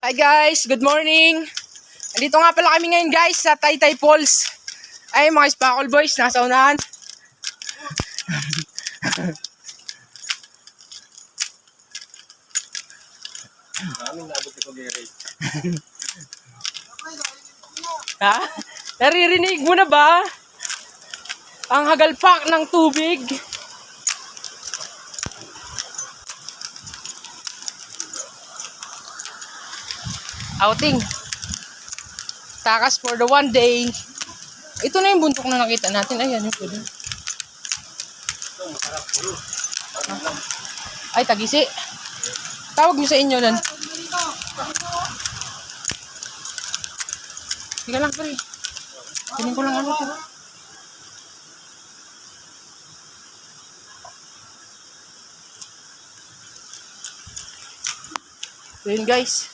Hi guys, good morning. Andito nga pala kami ngayon guys sa Taytay Falls. Ay mga Spackle Boys, nasa unahan. Ha? Naririnig mo na ba? Ang hagalpak ng tubig. Outing. Takas for the one day. Ito na yung buntok na nakita natin. Ayan yung pwede. Ay, Tagisi. Tawag nyo sa inyo nun. Sige lang, pre. Piling ko lang ano ito. Ayun guys.